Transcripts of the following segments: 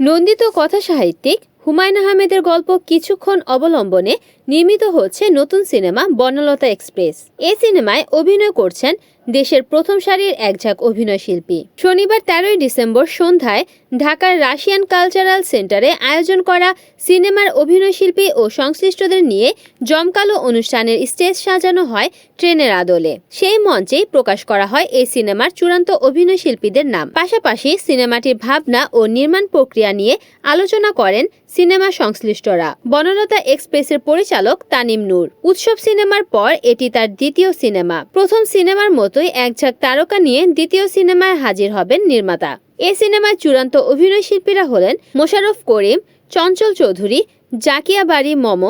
নন্দিত কথা সাহিত্যিক হুমায়ুন আহমেদের গল্প কিছুক্ষণ অবলম্বনে নির্মিত হচ্ছে নতুন সিনেমা বনলতা এক্সপ্রেস। এই সিনেমায় অভিনয় করছেন দেশের প্রথম সারির একঝাঁক অভিনয় শিল্পী। শনিবার 13ই ডিসেম্বর সন্ধ্যায় ঢাকার রাশিয়ান কালচারাল সেন্টারে আয়োজন করা সিনেমার অভিনয় শিল্পী ও সংশ্লিষ্টদের নিয়ে জমকালো অনুষ্ঠানের স্টেজ সাজানো হয় ট্রেনের আদলে। সেই মঞ্চেই প্রকাশ করা হয় এই সিনেমার চূড়ান্ত অভিনয় শিল্পীদের নাম। পাশাপাশি সিনেমাটির ভাবনা ও নির্মাণ প্রক্রিয়া নিয়ে আলোচনা করেন সিনেমা সংশ্লিষ্টরা। বনলতা এক্সপ্রেসের পরিচালক তানিম নূর। উৎসব সিনেমার পর এটি তার দ্বিতীয় সিনেমা। প্রথম সিনেমার মতোই একঝাঁক তারকা নিয়ে দ্বিতীয় সিনেমায় হাজির হবেন নির্মাতা। এই সিনেমায় চূড়ান্ত অভিনয় শিল্পীরা হলেন মোশাররফ করিম, চঞ্চল চৌধুরী, জাকিয়া বারী মম,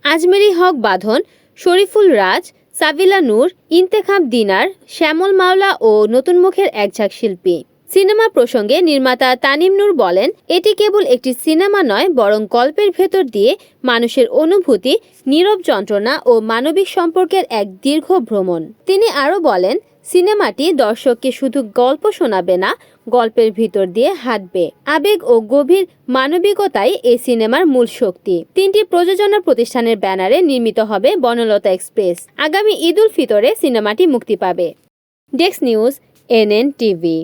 আজমেরি হক বাঁধন, শরীফুল রাজ, সাবিলা নূর, ইন্তেখাব দিনার, শ্যামল মাওলা ও নতুন মুখের একঝাঁক শিল্পী। সিনেমা প্রসঙ্গে নির্মাতা তানিম নূর বলেন, এটি কেবল একটি সিনেমা নয়, বরং গল্পের ভেতর দিয়ে মানুষের অনুভূতি, নীরব যন্ত্রণা ও মানবিক সম্পর্কের এক দীর্ঘ ভ্রমণ। তিনি আরও বলেন, সিনেমাটি দর্শককে শুধু গল্প শোনাবে না, গল্পের ভিতর দিয়ে হাঁটবে। আবেগ ও গভীর মানবিকতাই এই সিনেমার মূল শক্তি। 3টি প্রযোজনা প্রতিষ্ঠানের ব্যানারে নির্মিত হবে বনলতা এক্সপ্রেস। আগামী ঈদ উল ফিতরে সিনেমাটি মুক্তি পাবে। Desk news, NN TV.